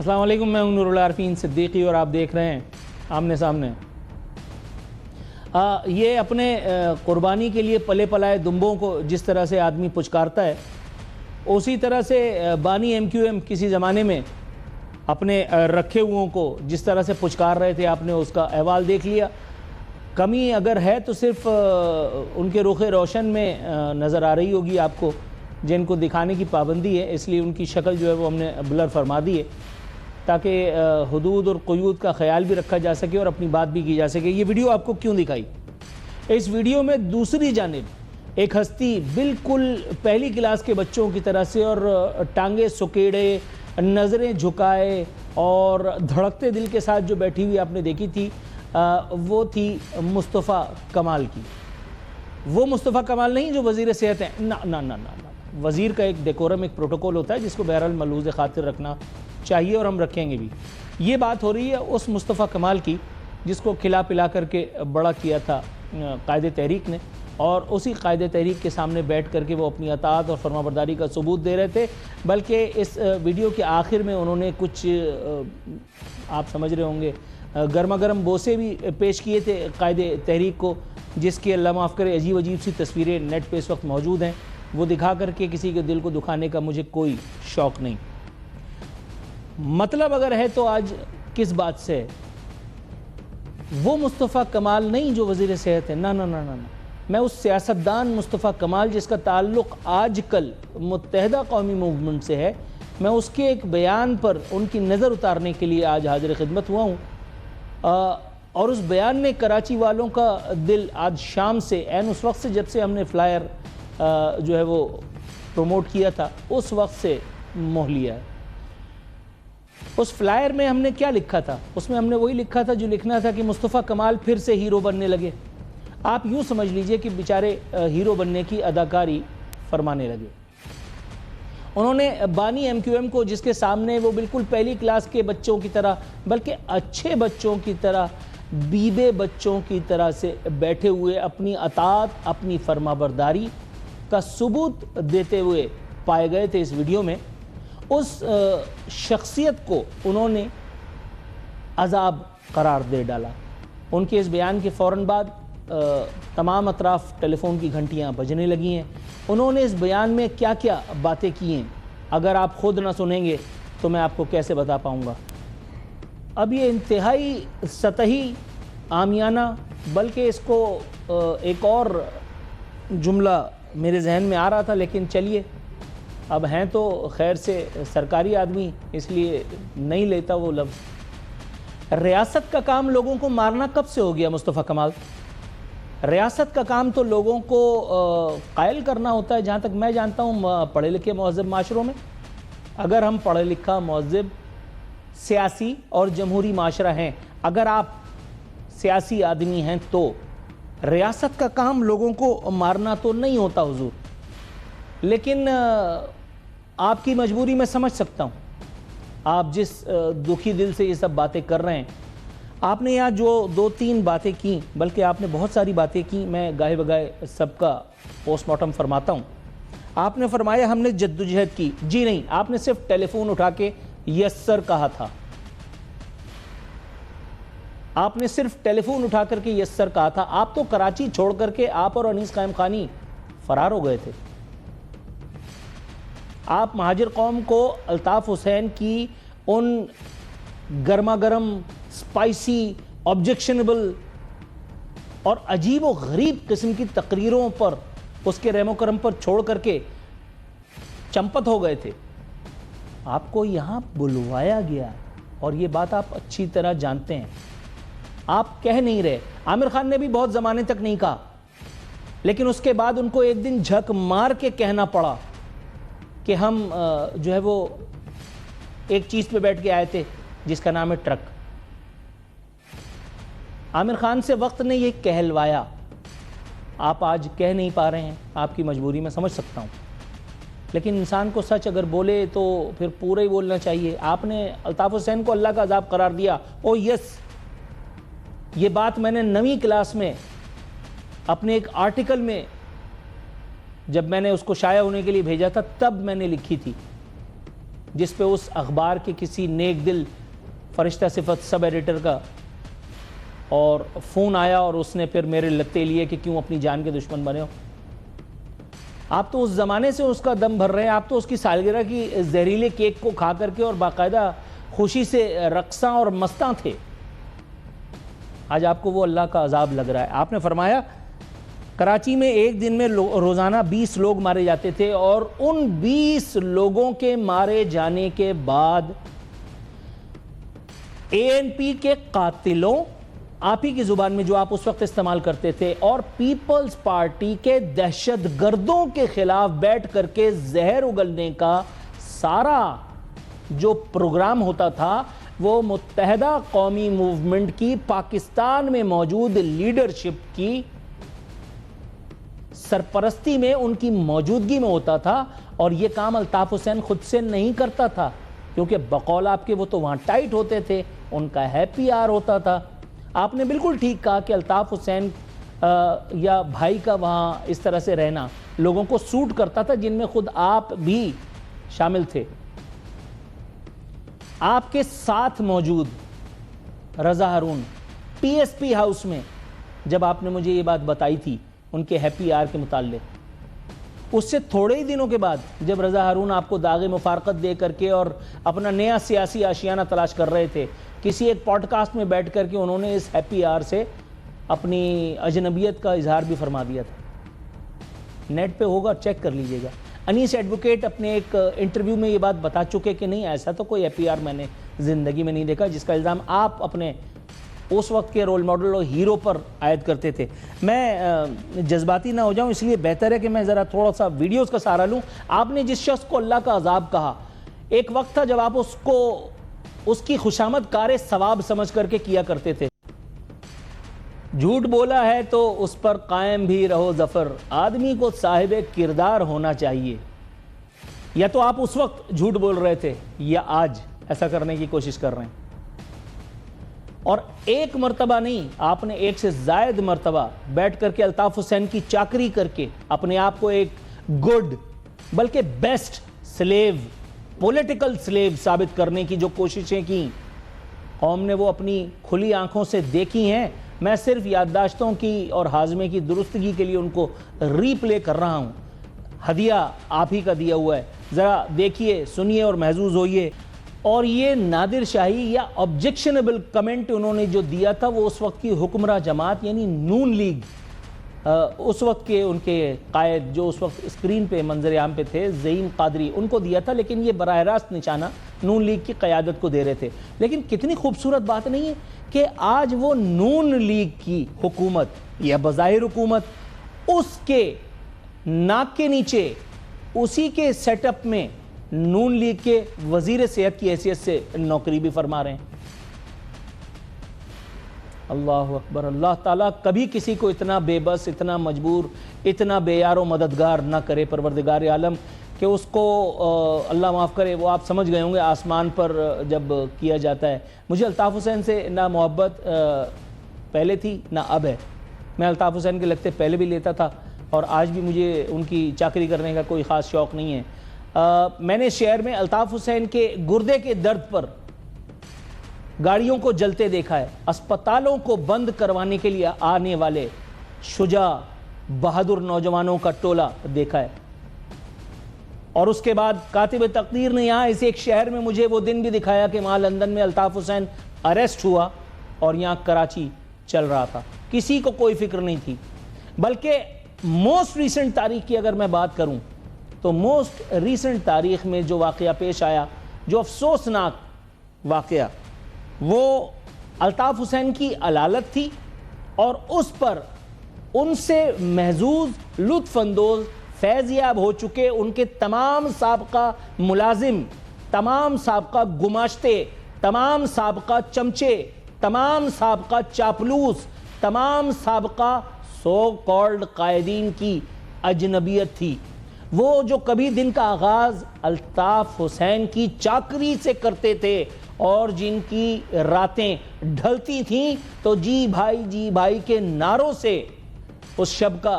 السلام علیکم، میں ہوں نور العارفین صدیقی اور آپ دیکھ رہے ہیں آمنے سامنے۔ یہ اپنے قربانی کے لیے پلے پلائے دمبوں کو جس طرح سے آدمی پچکارتا ہے، اسی طرح سے بانی ایم کیو ایم کسی زمانے میں اپنے رکھے ہوئوں کو جس طرح سے پچکار رہے تھے، آپ نے اس کا احوال دیکھ لیا۔ کمی اگر ہے تو صرف ان کے رخ روشن میں نظر آ رہی ہوگی آپ کو، جن کو دکھانے کی پابندی ہے، اس لیے ان کی شکل جو ہے وہ ہم نے بلر فرما دی ہے تاکہ حدود اور قیود کا خیال بھی رکھا جا سکے اور اپنی بات بھی کی جا سکے۔ یہ ویڈیو آپ کو کیوں دکھائی؟ اس ویڈیو میں دوسری جانب ایک ہستی بالکل پہلی کلاس کے بچوں کی طرح سے اور ٹانگیں سکیڑے، نظریں جھکائے اور دھڑکتے دل کے ساتھ جو بیٹھی ہوئی آپ نے دیکھی تھی، وہ تھی مصطفیٰ کمال کی۔ وہ مصطفیٰ کمال نہیں جو وزیر صحت ہیں، نہ وزیر کا ایک ڈیکورم، ایک پروٹوکول ہوتا ہے جس کو بہرحال ملحوظ خاطر رکھنا چاہیے اور ہم رکھیں گے بھی۔ یہ بات ہو رہی ہے اس مصطفیٰ کمال کی جس کو کھلا پلا کر کے بڑا کیا تھا قائد تحریک نے، اور اسی قائد تحریک کے سامنے بیٹھ کر کے وہ اپنی اطاعت اور فرمانبرداری کا ثبوت دے رہے تھے۔ بلکہ اس ویڈیو کے آخر میں انہوں نے کچھ آپ سمجھ رہے ہوں گے گرما گرم بوسے بھی پیش کیے تھے قائد تحریک کو، جس کی اللہ معاف کرے عجیب سی تصویریں نیٹ پہ اس وقت موجود ہیں۔ وہ دکھا کر کے کسی کے دل کو دکھانے کا مجھے کوئی شوق نہیں۔ مطلب اگر ہے تو آج کس بات سے ہے؟ وہ مصطفیٰ کمال نہیں جو وزیر صحت ہے، نہ میں اس سیاستدان مصطفیٰ کمال جس کا تعلق آج کل متحدہ قومی موومنٹ سے ہے، میں اس کے ایک بیان پر ان کی نظر اتارنے کے لیے آج حاضر خدمت ہوا ہوں۔ اور اس بیان نے کراچی والوں کا دل آج شام سے، عین اس وقت سے جب سے ہم نے فلائر جو ہے وہ پروموٹ کیا تھا، اس وقت سے موہ لیا ہے۔ اس فلائر میں ہم نے کیا لکھا تھا؟ اس میں ہم نے وہی لکھا تھا جو لکھنا تھا کہ مصطفیٰ کمال پھر سے ہیرو بننے لگے۔ آپ یوں سمجھ لیجئے کہ بیچارے ہیرو بننے کی اداکاری فرمانے لگے۔ انہوں نے بانی ایم کیو ایم کو جس کے سامنے وہ بالکل پہلی کلاس کے بچوں کی طرح، بلکہ اچھے بچوں کی طرح، بیبے بچوں کی طرح سے بیٹھے ہوئے اپنی اطاعت، اپنی فرمانبرداری کا ثبوت دیتے ہوئے پائے گئے تھے۔ اس ویڈیو میں اس شخصیت کو انہوں نے عذاب قرار دے ڈالا۔ ان کے اس بیان کے فوراً بعد تمام اطراف ٹیلی فون کی گھنٹیاں بجنے لگی ہیں۔ انہوں نے اس بیان میں کیا کیا باتیں کی ہیں، اگر آپ خود نہ سنیں گے تو میں آپ کو کیسے بتا پاؤں گا۔ اب یہ انتہائی سطحی، عامیانہ، بلکہ اس کو ایک اور جملہ میرے ذہن میں آ رہا تھا، لیکن چلیے اب ہیں تو خیر سے سرکاری آدمی، اس لیے نہیں لیتا وہ لفظ۔ ریاست کا کام لوگوں کو مارنا کب سے ہو گیا مصطفیٰ کمال؟ ریاست کا کام تو لوگوں کو قائل کرنا ہوتا ہے، جہاں تک میں جانتا ہوں پڑھے لکھے مہذب معاشروں میں۔ اگر ہم پڑھے لکھا، مہذب، سیاسی اور جمہوری معاشرہ ہیں، اگر آپ سیاسی آدمی ہیں تو ریاست کا کام لوگوں کو مارنا تو نہیں ہوتا حضور۔ لیکن آپ کی مجبوری میں سمجھ سکتا ہوں، آپ جس دکھی دل سے یہ سب باتیں کر رہے ہیں۔ آپ نے یہاں جو 2-3 باتیں کی، بلکہ آپ نے بہت ساری باتیں کی، میں گاہے بگاہے سب کا پوسٹ مارٹم فرماتا ہوں۔ آپ نے فرمایا ہم نے جدوجہد کی، جی نہیں، آپ نے صرف ٹیلی فون اٹھا کے یس سر کہا تھا۔ آپ نے صرف ٹیلی فون اٹھا کر کے یس سر کہا تھا۔ آپ تو کراچی چھوڑ کر کے آپ اور انیس قائم خانی فرار ہو گئے تھے۔ آپ مہاجر قوم کو الطاف حسین کی ان گرما گرم، سپائسی، آبجیکشنبل اور عجیب و غریب قسم کی تقریروں پر، اس کے رحم و کرم پر چھوڑ کر کے چمپت ہو گئے تھے۔ آپ کو یہاں بلوایا گیا اور یہ بات آپ اچھی طرح جانتے ہیں۔ آپ کہہ نہیں رہے، عامر خان نے بھی بہت زمانے تک نہیں کہا، لیکن اس کے بعد ان کو ایک دن جھک مار کے کہنا پڑا کہ ہم جو ہے وہ ایک چیز پہ بیٹھ کے آئے تھے جس کا نام ہے ٹرک۔ عامر خان سے وقت نے یہ کہلوایا، آپ آج کہہ نہیں پا رہے ہیں، آپ کی مجبوری میں سمجھ سکتا ہوں، لیکن انسان کو سچ اگر بولے تو پھر پورا ہی بولنا چاہیے۔ آپ نے الطاف حسین کو اللہ کا عذاب قرار دیا، او یس، یہ بات میں نے 9ویں کلاس میں اپنے ایک آرٹیکل میں جب میں نے اس کو شائع ہونے کے لیے بھیجا تھا تب میں نے لکھی تھی جس پہ اس اخبار کے کسی نیک دل فرشتہ صفت سب ایڈیٹر کا اور فون آیا اور اس نے پھر میرے لتے لیے کہ کیوں اپنی جان کے دشمن بنے ہو. آپ تو اس زمانے سے اس کا دم بھر رہے ہیں, آپ تو اس کی سالگرہ کی زہریلے کیک کو کھا کر کے اور باقاعدہ خوشی سے رقصاں اور مستاں تھے. آج آپ کو وہ اللہ کا عذاب لگ رہا ہے. آپ نے فرمایا کراچی میں ایک دن میں روزانہ 20 لوگ مارے جاتے تھے, اور ان 20 لوگوں کے مارے جانے کے بعد ANP کے قاتلوں, آپ ہی کی زبان میں جو آپ اس وقت استعمال کرتے تھے, اور پیپلز پارٹی کے دہشت گردوں کے خلاف بیٹھ کر کے زہر اگلنے کا سارا جو پروگرام ہوتا تھا وہ متحدہ قومی موومنٹ کی پاکستان میں موجود لیڈرشپ کی سرپرستی میں, ان کی موجودگی میں ہوتا تھا. اور یہ کام الطاف حسین خود سے نہیں کرتا تھا, کیونکہ بقول آپ کے وہ تو وہاں ٹائٹ ہوتے تھے, ان کا ہیپی آر ہوتا تھا. آپ نے بالکل ٹھیک کہا کہ الطاف حسین یا بھائی کا وہاں اس طرح سے رہنا لوگوں کو سوٹ کرتا تھا, جن میں خود آپ بھی شامل تھے. آپ کے ساتھ موجود رضا ہارون PSP ہاؤس میں جب آپ نے مجھے یہ بات بتائی تھی ان کے ہیپی آر کے متعلق, اس سے تھوڑے ہی دنوں کے بعد جب رضا ہارون آپ کو داغ مفارقت دے کر کے اور اپنا نیا سیاسی آشیانہ تلاش کر رہے تھے, کسی ایک پوڈ کاسٹ میں بیٹھ کر کے انہوں نے اس ہیپی آر سے اپنی اجنبیت کا اظہار بھی فرما دیا تھا. نیٹ پہ ہوگا, چیک کر لیجئے گا. انیس ایڈوکیٹ اپنے ایک انٹرویو میں یہ بات بتا چکے کہ نہیں, ایسا تو کوئی ہیپی آر میں نے زندگی میں نہیں دیکھا, جس کا الزام آپ اپنے اس وقت کے رول ماڈل اور ہیرو پر عائد کرتے تھے. میں جذباتی نہ ہو جاؤں, اس لیے بہتر ہے کہ میں ذرا تھوڑا سا ویڈیوز کا سہارا لوں. آپ نے جس شخص کو اللہ کا عذاب کہا, ایک وقت تھا جب آپ اس کو اس کی خوشامد کار ثواب سمجھ کر کے کیا کرتے تھے. جھوٹ بولا ہے تو اس پر قائم بھی رہو ظفر, آدمی کو صاحب کردار ہونا چاہیے. یا تو آپ اس وقت جھوٹ بول رہے تھے یا آج ایسا کرنے کی کوشش کر رہے ہیں. اور ایک مرتبہ نہیں, آپ نے ایک سے زائد مرتبہ بیٹھ کر کے الطاف حسین کی چاکری کر کے اپنے آپ کو ایک گڈ بلکہ بیسٹ سلیو, پولیٹیکل سلیو ثابت کرنے کی جو کوششیں کی, قوم نے وہ اپنی کھلی آنکھوں سے دیکھی ہیں. میں صرف یادداشتوں کی اور ہاضمے کی درستگی کے لیے ان کو ری پلے کر رہا ہوں. ہدیہ آپ ہی کا دیا ہوا ہے, ذرا دیکھیے, سنیے اور محظوظ ہوئیے. اور یہ نادر شاہی یا آبجیکشنبل کمنٹ انہوں نے جو دیا تھا وہ اس وقت کی حکمراں جماعت یعنی نون لیگ, اس وقت کے ان کے قائد جو اس وقت اسکرین پہ منظر عام پہ تھے, زعیم قادری, ان کو دیا تھا. لیکن یہ براہ راست نشانہ نون لیگ کی قیادت کو دے رہے تھے. لیکن کتنی خوبصورت بات نہیں ہے کہ آج وہ نون لیگ کی حکومت یا بظاہر حکومت, اس کے ناک کے نیچے اسی کے سیٹ اپ میں نون لیگ کے وزیر صحت کی حیثیت سے نوکری بھی فرما رہے ہیں. اللہ اکبر. اللہ تعالیٰ کبھی کسی کو اتنا بے بس, اتنا مجبور, اتنا بے یار و مددگار نہ کرے پروردگار عالم, کہ اس کو اللہ معاف کرے. وہ آپ سمجھ گئے ہوں گے آسمان پر جب کیا جاتا ہے. مجھے الطاف حسین سے نہ محبت پہلے تھی نہ اب ہے. میں الطاف حسین کے لگتے پہلے بھی لیتا تھا, اور آج بھی مجھے ان کی چاکری کرنے کا کوئی خاص شوق نہیں ہے. میں نے شہر میں الطاف حسین کے گردے کے درد پر گاڑیوں کو جلتے دیکھا ہے, اسپتالوں کو بند کروانے کے لیے آنے والے شجاع بہادر نوجوانوں کا ٹولہ دیکھا ہے. اور اس کے بعد کاتب تقدیر نے یہاں اس ایک شہر میں مجھے وہ دن بھی دکھایا کہ وہاں لندن میں الطاف حسین اریسٹ ہوا اور یہاں کراچی چل رہا تھا. کسی کو کوئی فکر نہیں تھی. بلکہ موسٹ ریسنٹ تاریخ کی اگر میں بات کروں تو موسٹ ریسنٹ تاریخ میں جو واقعہ پیش آیا, جو افسوسناک واقعہ, وہ الطاف حسین کی علالت تھی, اور اس پر ان سے محظوظ, لطف اندوز, فیض یاب ہو چکے ان کے تمام سابقہ ملازم, تمام سابقہ گماشتے, تمام سابقہ چمچے, تمام سابقہ چاپلوس, تمام سابقہ سو کالڈ قائدین کی اجنبیت تھی. وہ جو کبھی دن کا آغاز الطاف حسین کی چاکری سے کرتے تھے اور جن کی راتیں ڈھلتی تھیں تو جی بھائی کے نعروں سے اس شب کا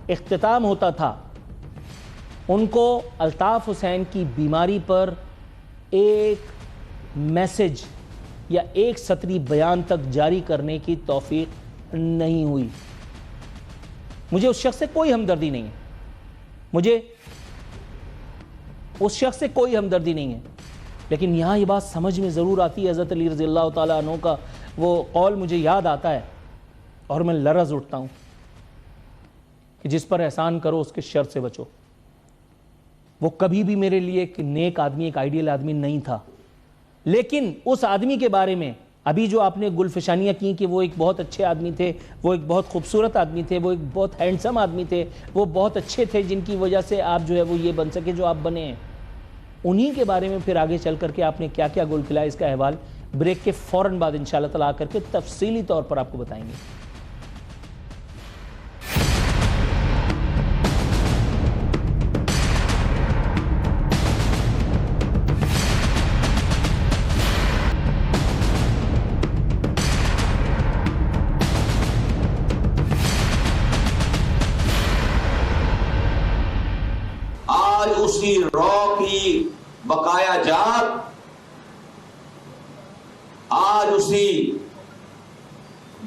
اختتام ہوتا تھا, ان کو الطاف حسین کی بیماری پر ایک میسج یا ایک سطری بیان تک جاری کرنے کی توفیق نہیں ہوئی. مجھے اس شخص سے کوئی ہمدردی نہیں ہے, مجھے اس شخص سے کوئی ہمدردی نہیں ہے, لیکن یہاں یہ بات سمجھ میں ضرور آتی ہے. حضرت علی رضی اللہ تعالیٰ عنہ کا وہ قول مجھے یاد آتا ہے اور میں لرز اٹھتا ہوں کہ جس پر احسان کرو اس کے شر سے بچو. وہ کبھی بھی میرے لیے ایک نیک آدمی, ایک آئیڈیل آدمی نہیں تھا, لیکن اس آدمی کے بارے میں ابھی جو آپ نے گلفشانیاں کی کہ وہ ایک بہت اچھے آدمی تھے, وہ ایک بہت خوبصورت آدمی تھے, وہ ایک بہت ہینڈسم آدمی تھے, وہ بہت اچھے تھے جن کی وجہ سے آپ جو ہے وہ یہ بن سکے جو آپ بنے ہیں, انہی کے بارے میں پھر آگے چل کر کے آپ نے کیا کیا گل کھلایا, اس کا احوال بریک کے فوراً بعد انشاءاللہ تعالیٰ آ کر کے تفصیلی طور پر آپ کو بتائیں گے. اسی رو کی بقایا جات, آج اسی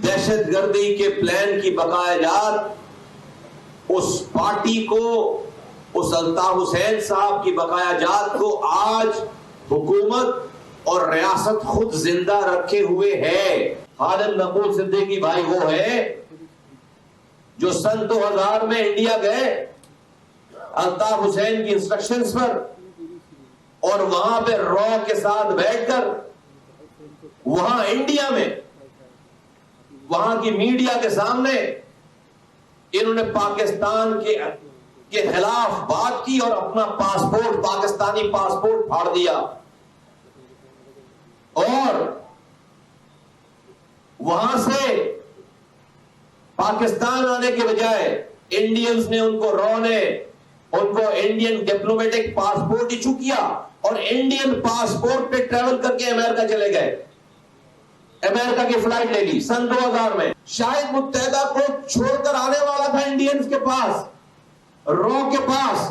دہشت گردی کے پلان کی بقایا جات, اس پارٹی کو, اس الطاف حسین صاحب کی بقایا جات کو آج حکومت اور ریاست خود زندہ رکھے ہوئے ہے. خالد مقبول صدیقی بھائی وہ ہے جو سن 2000 میں انڈیا گئے الطاف حسین کی انسٹرکشنز پر, اور وہاں پہ رو کے ساتھ بیٹھ کر وہاں انڈیا میں وہاں کی میڈیا کے سامنے انہوں نے پاکستان کے خلاف بات کی اور اپنا پاسپورٹ, پاکستانی پاسپورٹ پھاڑ دیا, اور وہاں سے پاکستان آنے کے بجائے انڈینز نے ان کو رو نے ان کو انڈین ڈپلومیٹک پاسپورٹ ایشو کیا اور انڈین پاسپورٹ پہ ٹریول کر کے امریکہ چلے گئے, امریکہ کی فلائٹ لے لی سن 2000 میں. شاید متحدہ کو چھوڑ کر آنے والا تھا انڈینز کے پاس, رو کے پاس,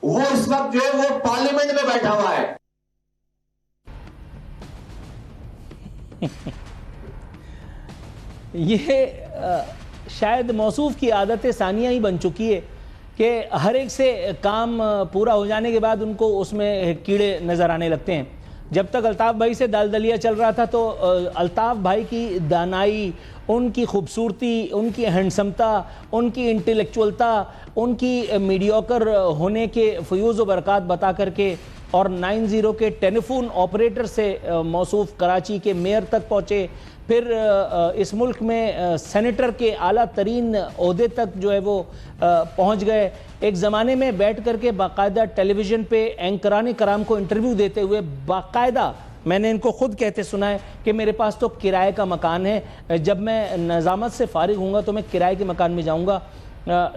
وہ اس وقت جو ہے وہ پارلیمنٹ میں بیٹھا ہوا ہے. یہ شاید موصوف کی عادت ثانیہ ہی بن چکی ہے کہ ہر ایک سے کام پورا ہو جانے کے بعد ان کو اس میں کیڑے نظر آنے لگتے ہیں. جب تک الطاف بھائی سے دال دلیا چل رہا تھا تو الطاف بھائی کی دانائی, ان کی خوبصورتی, ان کی ہینڈسمتا, ان کی انٹلیکچولتا, ان کی میڈیوکر ہونے کے فیوز و برکات بتا کر کے, اور 90 کے ٹیلیفون آپریٹر سے موصوف کراچی کے میئر تک پہنچے, پھر اس ملک میں سینیٹر کے اعلیٰ ترین عہدے تک جو ہے وہ پہنچ گئے. ایک زمانے میں بیٹھ کر کے باقاعدہ ٹیلی ویژن پہ اینکران کرام کو انٹرویو دیتے ہوئے باقاعدہ میں نے ان کو خود کہتے سنا ہے کہ میرے پاس تو کرائے کا مکان ہے, جب میں نظامت سے فارغ ہوں گا تو میں کرائے کے مکان میں جاؤں گا.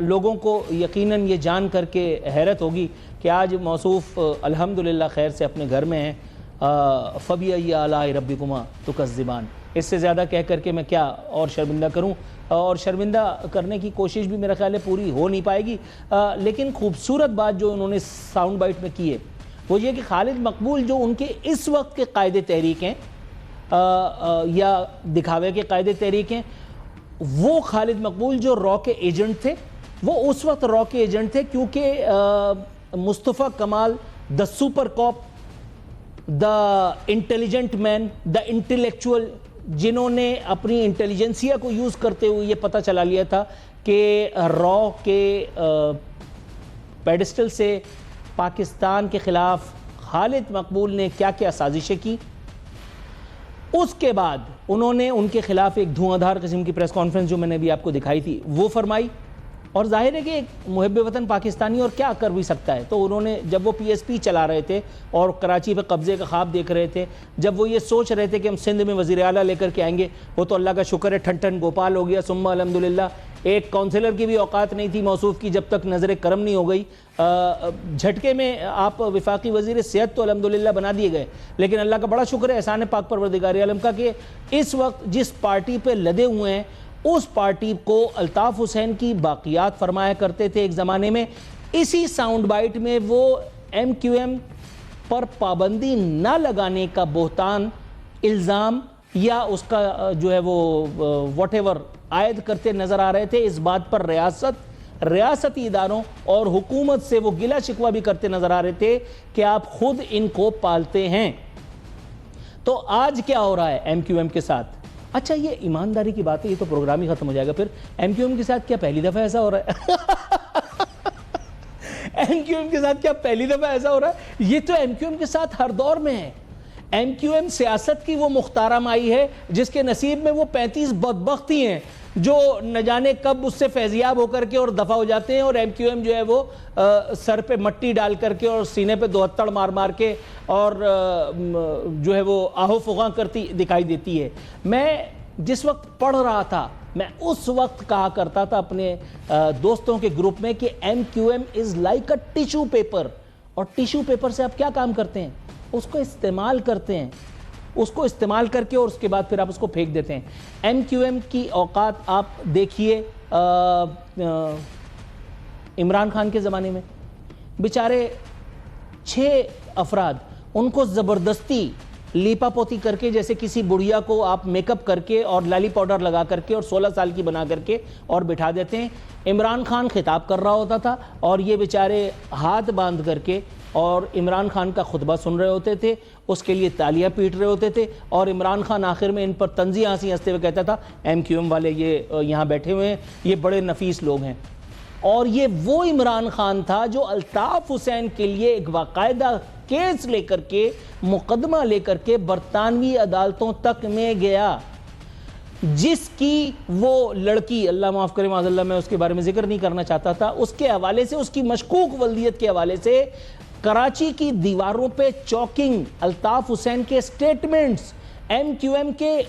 لوگوں کو یقیناً یہ جان کر کے حیرت ہوگی کہ آج موصوف الحمدللہ خیر سے اپنے گھر میں ہیں. فَبِأَيِّ آلَاءِ رَبِّكُمَا تُكَذِّبَانِ, اس سے زیادہ کہہ کر کے میں کیا اور شرمندہ کروں, اور شرمندہ کرنے کی کوشش بھی میرا خیال ہے پوری ہو نہیں پائے گی. لیکن خوبصورت بات جو انہوں نے ساؤنڈ بائٹ میں کی ہے وہ یہ کہ خالد مقبول جو ان کے اس وقت کے قائد تحریک ہیں یا دکھاوے کے قائد تحریک ہیں, وہ خالد مقبول جو رو کے ایجنٹ تھے, وہ اس وقت رو کے ایجنٹ تھے کیونکہ Mustafa Kamal the super cop, the intelligent man, the intellectual, جنہوں نے اپنی انٹیلیجنسیا کو یوز کرتے ہوئے یہ پتہ چلا لیا تھا کہ رو کے پیڈسٹل سے پاکستان کے خلاف خالد مقبول نے کیا کیا سازشیں کی. اس کے بعد انہوں نے ان کے خلاف ایک دھواں دھار قسم کی پریس کانفرنس جو میں نے بھی آپ کو دکھائی تھی وہ فرمائی, اور ظاہر ہے کہ ایک محب وطن پاکستانی اور کیا کر بھی سکتا ہے. تو انہوں نے جب وہ پی ایس پی چلا رہے تھے اور کراچی پہ قبضے کا خواب دیکھ رہے تھے, جب وہ یہ سوچ رہے تھے کہ ہم سندھ میں وزیر اعلیٰ لے کر کے آئیں گے, وہ تو اللہ کا شکر ہے ٹھن ٹھن گوپال ہو گیا, ثم الحمدللہ. ایک کونسلر کی بھی اوقات نہیں تھی موصوف کی جب تک نظر کرم نہیں ہو گئی. جھٹکے میں آپ وفاقی وزیر صحت تو الحمدللہ بنا دیے گئے, لیکن اللہ کا بڑا شکر ہے احسان پاک پروردگار عالم کا کہ اس وقت جس پارٹی پہ لدے ہوئے ہیں اس پارٹی کو الطاف حسین کی باقیات فرمایا کرتے تھے ایک زمانے میں. اسی ساؤنڈ بائٹ میں وہ ایم کیو ایم پر پابندی نہ لگانے کا بہتان، الزام یا اس کا جو ہے وہ واٹ ایور عائد کرتے نظر آ رہے تھے۔ اس بات پر ریاستی اداروں اور حکومت سے وہ گلہ شکوہ بھی کرتے نظر آ رہے تھے کہ آپ خود ان کو پالتے ہیں۔ تو آج کیا ہو رہا ہے ایم کیو ایم کے ساتھ؟ اچھا یہ ایمانداری کی بات ہے، یہ تو پروگرام ہی ختم ہو جائے گا۔ پھر ایم کیو ایم کے ساتھ کیا پہلی دفعہ ایسا ہو رہا ہے؟ ایم کیو ایم کے ساتھ کیا پہلی دفعہ ایسا ہو رہا ہے؟ یہ تو ایم کیو ایم کے ساتھ ہر دور میں ہے۔ ایم کیو ایم سیاست کی وہ مختارہ مائی ہے جس کے نصیب میں وہ 35 بدبخت ہی ہیں جو نہ جانے کب اس سے فیضیاب ہو کر کے اور دفع ہو جاتے ہیں، اور ایم کیو ایم جو ہے وہ سر پہ مٹی ڈال کر کے اور سینے پہ دوہتڑ مار مار کے اور جو ہے وہ آہو فغاں کرتی دکھائی دیتی ہے۔ میں جس وقت پڑھ رہا تھا میں اس وقت کہا کرتا تھا اپنے دوستوں کے گروپ میں کہ M Q M is like a tissue paper, اور ٹیشو پیپر سے آپ کیا کام کرتے ہیں؟ اس کو استعمال کرتے ہیں، اس کو استعمال کر کے اور اس کے بعد پھر آپ اس کو پھینک دیتے ہیں۔ ایم کیو ایم کی اوقات آپ دیکھیے عمران خان کے زمانے میں بیچارے 6 افراد ان کو زبردستی لیپا پوتی کر کے، جیسے کسی بڑھیا کو آپ میک اپ کر کے اور لالی پاؤڈر لگا کر کے اور 16 سال کی بنا کر کے اور بٹھا دیتے ہیں۔ عمران خان خطاب کر رہا ہوتا تھا اور یہ بیچارے ہاتھ باندھ کر کے اور عمران خان کا خطبہ سن رہے ہوتے تھے، اس کے لیے تالیاں پیٹ رہے ہوتے تھے، اور عمران خان آخر میں ان پر طنزی ہنستے ہوئے کہتا تھا ایم کیو ایم والے یہ یہاں بیٹھے ہوئے ہیں، یہ بڑے نفیس لوگ ہیں۔ اور یہ وہ عمران خان تھا جو الطاف حسین کے لیے ایک باقاعدہ کیس لے کر کے، مقدمہ لے کر کے برطانوی عدالتوں تک میں گیا، جس کی وہ لڑکی، اللہ معاف کرے معاذ اللہ میں اس کے بارے میں ذکر نہیں کرنا چاہتا تھا، اس کے حوالے سے، اس کی مشکوک ولدیت کے حوالے سے کراچی کی دیواروں پہ چوکنگ الطاف حسین کے سٹیٹمنٹس، ایم کیو ایم کے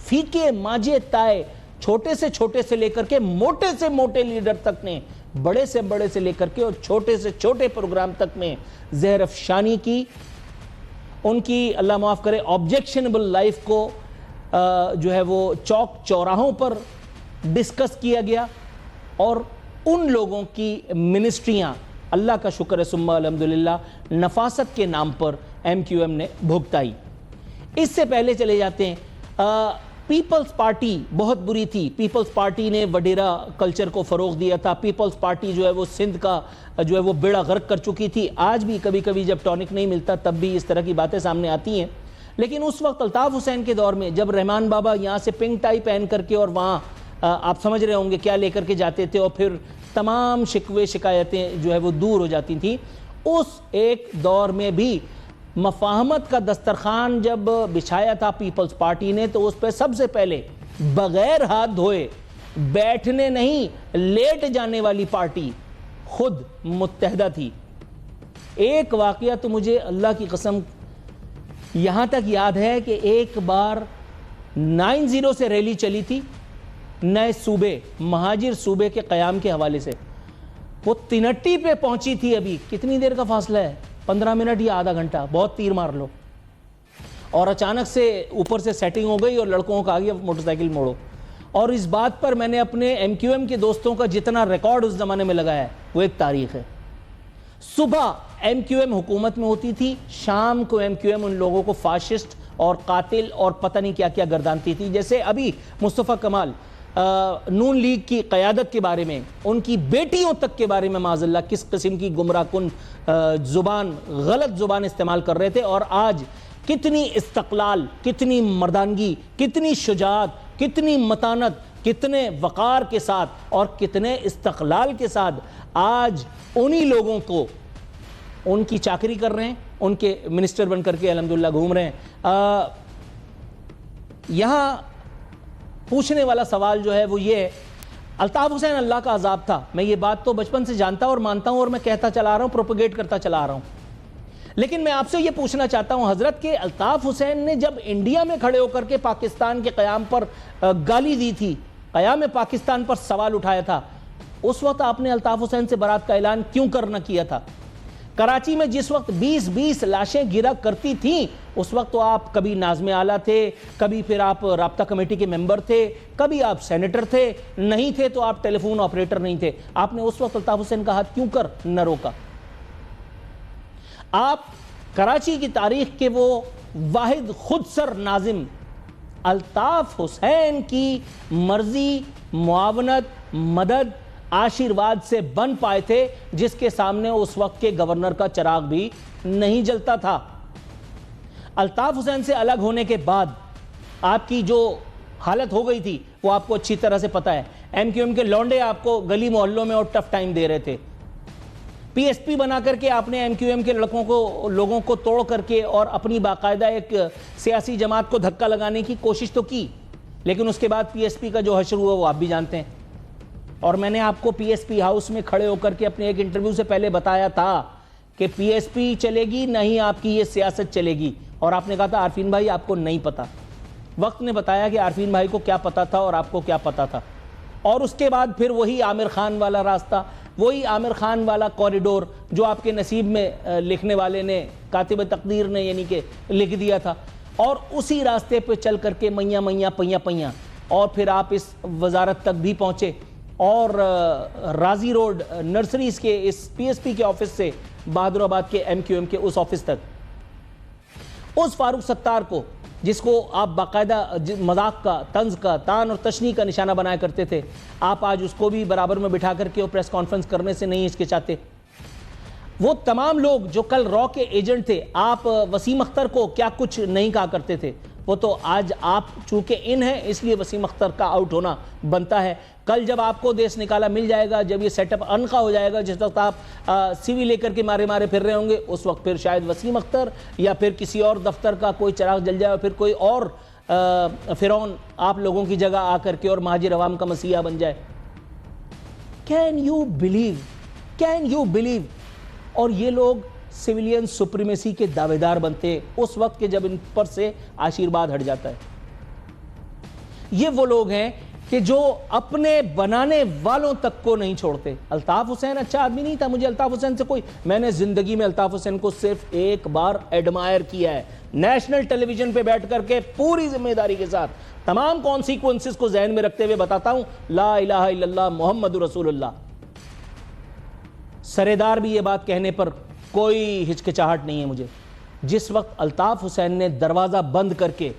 فیکے ماجے تائے، چھوٹے سے لے کر کے موٹے سے موٹے لیڈر تک نے، بڑے سے بڑے سے لے کر کے اور چھوٹے سے چھوٹے پروگرام تک میں زہر افشانی کی، ان کی اللہ معاف کرے آبجیکشنبل لائف کو جو ہے وہ چوک چوراہوں پر ڈسکس کیا گیا، اور ان لوگوں کی منسٹریاں اللہ کا شکر ہے ثم الحمدللہ نفاست کے نام پر ایم کیو ایم نے بھگتائی۔ اس سے پہلے چلے جاتے ہیں، پیپلز پارٹی بہت بری تھی۔ پیپلز پارٹی نے وڈیرا کلچر کو فروغ دیا تھا، پیپلز پارٹی جو ہے وہ سندھ کا جو ہے وہ بیڑا غرق کر چکی تھی۔ آج بھی کبھی کبھی جب ٹونک نہیں ملتا تب بھی اس طرح کی باتیں سامنے آتی ہیں، لیکن اس وقت الطاف حسین کے دور میں جب رحمان بابا یہاں سے پنک ٹائی پہن کر کے اور وہاں آپ سمجھ رہے ہوں گے کیا لے کر کے جاتے تھے، اور پھر تمام شکوے شکایتیں جو ہے وہ دور ہو جاتی تھیں، اس ایک دور میں بھی مفاہمت کا دسترخوان جب بچھایا تھا پیپلز پارٹی نے، تو اس پہ سب سے پہلے بغیر ہاتھ دھوئے بیٹھنے نہیں لیٹ جانے والی پارٹی خود متحدہ تھی۔ ایک واقعہ تو مجھے اللہ کی قسم یہاں تک یاد ہے کہ ایک بار 90 سے ریلی چلی تھی نئے صوبے، مہاجر صوبے کے قیام کے حوالے سے، وہ تینٹی پہ پہنچی تھی، ابھی کتنی دیر کا فاصلہ ہے، 15 منٹ یا آدھا گھنٹہ، بہت تیر مار لو، اور اچانک سے اوپر سے سیٹنگ ہو گئی اور لڑکوں کا آگے موٹر سائیکل موڑو۔ اور اس بات پر میں نے اپنے ایم کیو ایم کے دوستوں کا جتنا ریکارڈ اس زمانے میں لگایا ہے وہ ایک تاریخ ہے۔ صبح ایم کیو ایم حکومت میں ہوتی تھی، شام کو ایم کیو ایم ان لوگوں کو فاشسٹ اور قاتل اور پتہ نہیں کیا کیا گردانتی تھی، جیسے ابھی مصطفیٰ کمال نون لیگ کی قیادت کے بارے میں، ان کی بیٹیوں تک کے بارے میں معاذ اللہ کس قسم کی گمراہ کن زبان، غلط زبان استعمال کر رہے تھے، اور آج کتنی استقلال، کتنی مردانگی، کتنی شجاعت، کتنی متانت، کتنے وقار کے ساتھ اور کتنے استقلال کے ساتھ آج انہی لوگوں کو ان کی چاکری کر رہے ہیں، ان کے منسٹر بن کر کے الحمدللہ گھوم رہے ہیں۔ یہاں پوچھنے والا سوال جو ہے وہ یہ ہے، الطاف حسین اللہ کا عذاب تھا، میں یہ بات تو بچپن سے جانتا اور مانتا ہوں اور میں کہتا چلا رہا ہوں، پروپیگیٹ کرتا چلا رہا ہوں، لیکن میں آپ سے یہ پوچھنا چاہتا ہوں حضرت کہ الطاف حسین نے جب انڈیا میں کھڑے ہو کر کے پاکستان کے قیام پر گالی دی تھی، قیام پاکستان پر سوال اٹھایا تھا، اس وقت آپ نے الطاف حسین سے برات کا اعلان کیوں کرنا کیا تھا؟ کراچی میں جس وقت 20 لاشیں گرا کرتی تھیں، اس وقت تو آپ کبھی ناظم اعلیٰ تھے، کبھی پھر آپ رابطہ کمیٹی کے ممبر تھے، کبھی آپ سینیٹر تھے، نہیں تھے تو آپ ٹیلی فون آپریٹر نہیں تھے، آپ نے اس وقت الطاف حسین کا ہاتھ کیوں کر نہ روکا؟ آپ کراچی کی تاریخ کے وہ واحد خود سر ناظم الطاف حسین کی مرضی، معاونت، مدد، آشیرواد سے بن پائے تھے، جس کے سامنے اس وقت کے گورنر کا چراغ بھی نہیں جلتا تھا۔ الطاف حسین سے الگ ہونے کے بعد آپ کی جو حالت ہو گئی تھی وہ آپ کو اچھی طرح سے پتا ہے۔ ایم کیو ایم کے لونڈے آپ کو گلی محلوں میں اور ٹف ٹائم دے رہے تھے۔ پی ایس پی بنا کر کے آپ نے ایم کیو ایم کے لوگوں کو توڑ کر کے اور اپنی باقاعدہ ایک سیاسی جماعت کو دھکا لگانے کی کوشش تو کی، لیکن اس کے بعد پی ایس پی کا جو حشر ہوا وہ آپ بھی جانتے ہیں۔ اور میں نے آپ کو پی ایس پی ہاؤس میں کھڑے ہو کر کے اپنے ایک انٹرویو سے پہلے بتایا تھا کہ پی ایس پی چلے گی نہیں آپ کی یہ سیاست چلے گی، اور آپ نے کہا تھا عارفین بھائی آپ کو نہیں پتا۔ وقت نے بتایا کہ عارفین بھائی کو کیا پتا تھا اور آپ کو کیا پتا تھا، اور اس کے بعد پھر وہی عامر خان والا راستہ، وہی عامر خان والا کوریڈور جو آپ کے نصیب میں لکھنے والے نے، کاتب تقدیر نے یعنی کہ لکھ دیا تھا، اور اسی راستے پہ چل کر کے میاں میاں پیاں پیاں، اور پھر آپ اس وزارت تک بھی پہنچے، اور راضی روڈ نرسریز کے اس پی ایس پی کے آفس سے بہادر آباد کے ایم کیو ایم کے اس آفس تک۔ اس فاروق ستار کو جس کو آپ باقاعدہ مذاق کا، طنز کا، تان اور تشنیع کا نشانہ بنایا کرتے تھے، آپ آج اس کو بھی برابر میں بٹھا کر کے پریس کانفرنس کرنے سے نہیں ہچکچاتے۔ وہ تمام لوگ جو کل را کے ایجنٹ تھے، آپ وسیم اختر کو کیا کچھ نہیں کہا کرتے تھے، وہ تو آج آپ چونکہ ان ہیں اس لیے وسیم اختر کا آؤٹ ہونا بنتا ہے۔ کل جب آپ کو دیس نکالا مل جائے گا، جب یہ سیٹ اپ انخا ہو جائے گا، جس وقت آپ سی وی لے کر کے مارے مارے پھر رہے ہوں گے، اس وقت پھر شاید وسیم اختر یا پھر کسی اور دفتر کا کوئی چراغ جل جائے اور پھر کوئی اور فرعون آپ لوگوں کی جگہ آ کر کے اور مہاجر عوام کا مسیحا بن جائے۔ Can you believe? اور یہ لوگ سویلین سپریمیسی کے دعوے دار بنتے اس وقت کے جب ان پر سے آشیرواد ہٹ جاتا ہے۔ یہ وہ لوگ ہیں کہ جو اپنے بنانے والوں تک کو نہیں چھوڑتے۔ الطاف حسین اچھا آدمی نہیں تھا، مجھے الطاف حسین سے میں نے زندگی میں الطاف حسین کو صرف ایک بار ایڈمائر کیا ہے، نیشنل ٹیلی ویژن پہ بیٹھ کر کے پوری ذمہ داری کے ساتھ تمام کانسیکوینسز کو ذہن میں رکھتے ہوئے بتاتا ہوں، لا الہ الا اللہ محمد رسول اللہ۔ سردار بھی یہ بات کہنے پر کوئی ہچکچاہٹ نہیں ہے مجھے۔ جس وقت الطاف حسین نے دروازہ بند کر کے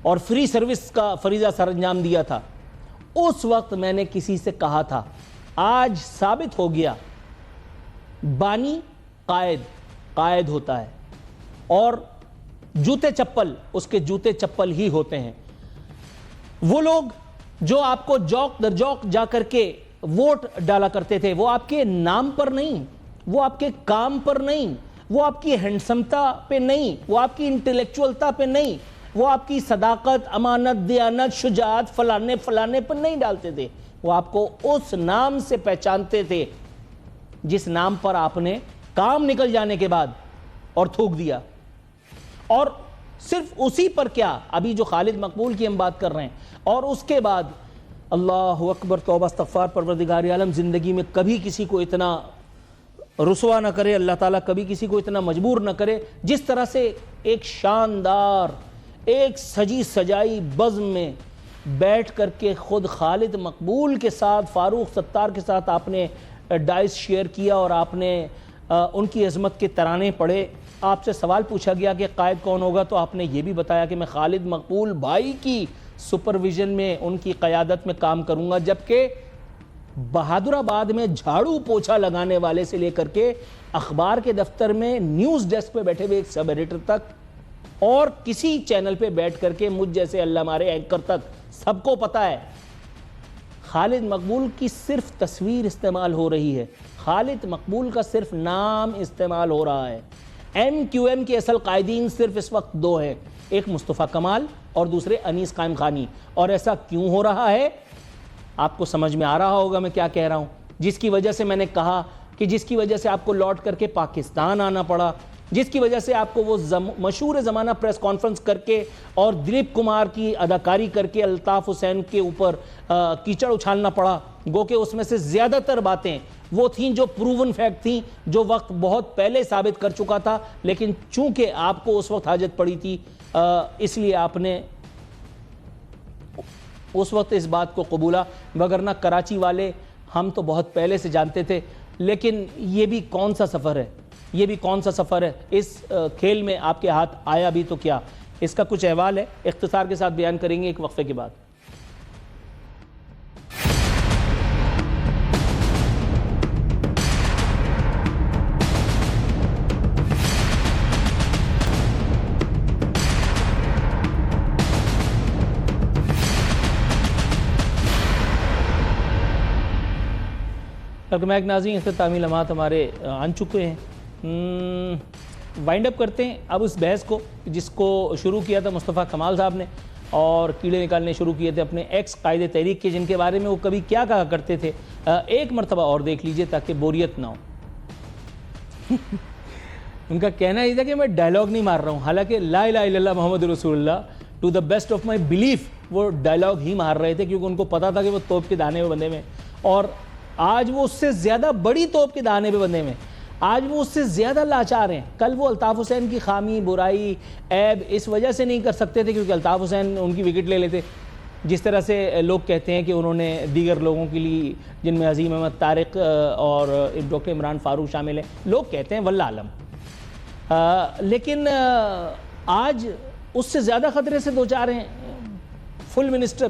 اور فری سروس کا فریضہ سر انجام دیا تھا، اس وقت میں نے کسی سے کہا تھا، آج ثابت ہو گیا بانی قائد ہوتا ہے اور جوتے چپل اس کے جوتے چپل ہی ہوتے ہیں۔ وہ لوگ جو آپ کو جوک در جوک جا کر کے ووٹ ڈالا کرتے تھے، وہ آپ کے نام پر نہیں، وہ آپ کے کام پر نہیں، وہ آپ کی ہینڈسمتا پہ نہیں، وہ آپ کی انٹلیکچوئلتا پہ نہیں، وہ آپ کی صداقت، امانت، دیانت، شجاعت فلانے پر نہیں ڈالتے تھے، وہ آپ کو اس نام سے پہچانتے تھے جس نام پر آپ نے کام نکل جانے کے بعد اور تھوک دیا۔ اور صرف اسی پر کیا، ابھی جو خالد مقبول کی ہم بات کر رہے ہیں، اور اس کے بعد اللہ اکبر، توبہ استغفار، پروردگار عالم زندگی میں کبھی کسی کو اتنا رسوا نہ کرے، اللہ تعالیٰ کبھی کسی کو اتنا مجبور نہ کرے، جس طرح سے ایک شاندار، ایک سجی سجائی بزم میں بیٹھ کر کے خود خالد مقبول کے ساتھ، فاروق ستار کے ساتھ آپ نے ڈائس شیئر کیا اور آپ نے ان کی عظمت کے ترانے پڑھے۔ آپ سے سوال پوچھا گیا کہ قائد کون ہوگا، تو آپ نے یہ بھی بتایا کہ میں خالد مقبول بھائی کی سپرویژن میں، ان کی قیادت میں کام کروں گا، جبکہ بہادر آباد میں جھاڑو پوچھا لگانے والے سے لے کر کے اخبار کے دفتر میں نیوز ڈیسک پہ بیٹھے ہوئے ایک سب ایڈیٹر تک، اور کسی چینل پہ بیٹھ کر کے مجھ جیسے اللہ مارے اینکر تک، سب کو پتا ہے خالد مقبول کی صرف تصویر استعمال ہو رہی ہے، خالد مقبول کا صرف نام استعمال ہو رہا ہے۔ ایم کیو ایم کے اصل قائدین صرف اس وقت دو ہیں، ایک مصطفیٰ کمال اور دوسرے انیس قائم خانی۔ اور ایسا کیوں ہو رہا ہے آپ کو سمجھ میں آ رہا ہوگا میں کیا کہہ رہا ہوں، جس کی وجہ سے میں نے کہا کہ جس کی وجہ سے آپ کو لوٹ کر کے پاکستان آنا پڑا، جس کی وجہ سے آپ کو وہ مشہور زمانہ پریس کانفرنس کر کے اور دلیپ کمار کی اداکاری کر کے الطاف حسین کے اوپر کیچڑ اچھالنا پڑا، گو کہ اس میں سے زیادہ تر باتیں وہ تھیں جو پروون فیکٹ تھیں، جو وقت بہت پہلے ثابت کر چکا تھا، لیکن چونکہ آپ کو اس وقت حاجت پڑی تھی اس لیے آپ نے اس وقت اس بات کو قبولا، وگرنہ کراچی والے ہم تو بہت پہلے سے جانتے تھے۔ لیکن یہ بھی کون سا سفر ہے یہ بھی کون سا سفر ہے؟ اس کھیل میں آپ کے ہاتھ آیا بھی تو کیا؟ اس کا کچھ احوال ہے، اختصار کے ساتھ بیان کریں گے ایک وقفے کے بعد۔ ایک ناظرین، اختتامی لمحات ہمارے آن چکے ہیں، وائنڈ اپ کرتے ہیں اب اس بحث کو جس کو شروع کیا تھا مصطفیٰ کمال صاحب نے، اور کیڑے نکالنے شروع کیے تھے اپنے ایکس قائد تحریک کے، جن کے بارے میں وہ کبھی کیا کہا کرتے تھے۔ ایک مرتبہ اور دیکھ لیجئے تاکہ بوریت نہ ہو۔ ان کا کہنا یہ تھا کہ میں ڈائلاگ نہیں مار رہا ہوں، حالانکہ لا الہ الا اللہ محمد رسول اللہ to the best of my belief وہ ڈائلاگ ہی مار رہے تھے، کیونکہ ان کو پتا تھا کہ وہ توپ کے دانے پہ بندے میں، اور آج وہ اس سے زیادہ بڑی توپ کے دانے پہ بندے میں، آج وہ اس سے زیادہ لاچار ہیں۔ کل وہ الطاف حسین کی خامی، برائی، عیب اس وجہ سے نہیں کر سکتے تھے کیونکہ الطاف حسین ان کی وکٹ لے لیتے، جس طرح سے لوگ کہتے ہیں کہ انہوں نے دیگر لوگوں کے لیے، جن میں عظیم احمد طارق اور ڈاکٹر عمران فاروق شامل ہیں، لوگ کہتے ہیں واللہ عالم، لیکن آج اس سے زیادہ خطرے سے دوچار ہیں فل منسٹر۔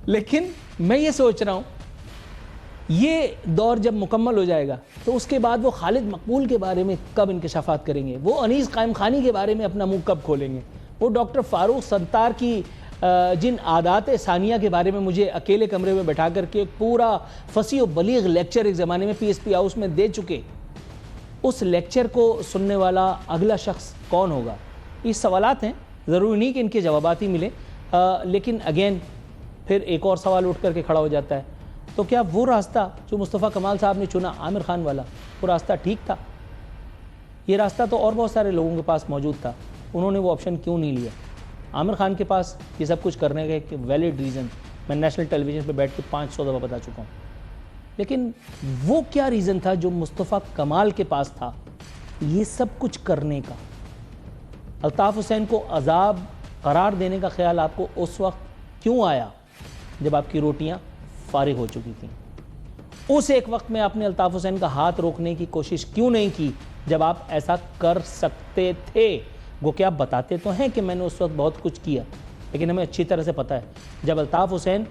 لیکن میں یہ سوچ رہا ہوں یہ دور جب مکمل ہو جائے گا تو اس کے بعد وہ خالد مقبول کے بارے میں کب انکشافات کریں گے، وہ انیس قائم خانی کے بارے میں اپنا منہ کب کھولیں گے، وہ ڈاکٹر فاروق ستار کی جن عادات ثانیہ کے بارے میں مجھے اکیلے کمرے میں بٹھا کر کے پورا فصیح و بلیغ لیکچر ایک زمانے میں پی ایس پی ہاؤس میں دے چکے، اس لیکچر کو سننے والا اگلا شخص کون ہوگا؟ یہ سوالات ہیں، ضروری نہیں کہ ان کے جوابات ہی ملیں، لیکن اگین پھر ایک اور سوال اٹھ کر کے کھڑا ہو جاتا ہے، تو کیا وہ راستہ جو مصطفیٰ کمال صاحب نے چنا عامر خان والا، وہ راستہ ٹھیک تھا؟ یہ راستہ تو اور بہت سارے لوگوں کے پاس موجود تھا، انہوں نے وہ آپشن کیوں نہیں لیا؟ عامر خان کے پاس یہ سب کچھ کرنے کا ایک ویلڈ ریزن میں نیشنل ٹیلی ویژن پہ بیٹھ کے 500 دفعہ بتا چکا ہوں، لیکن وہ کیا ریزن تھا جو مصطفیٰ کمال کے پاس تھا یہ سب کچھ کرنے کا؟ الطاف حسین کو عذاب قرار دینے کا خیال آپ کو اس وقت کیوں آیا جب آپ کی روٹیاں فارغ ہو چکی تھیں؟ اس ایک وقت میں آپ نے الطاف حسین کا ہاتھ روکنے کی کوشش کیوں نہیں کی جب آپ ایسا کر سکتے تھے؟ گو کہ آپ بتاتے تو ہیں کہ میں نے اس وقت بہت کچھ کیا، لیکن ہمیں اچھی طرح سے پتہ ہے جب الطاف حسین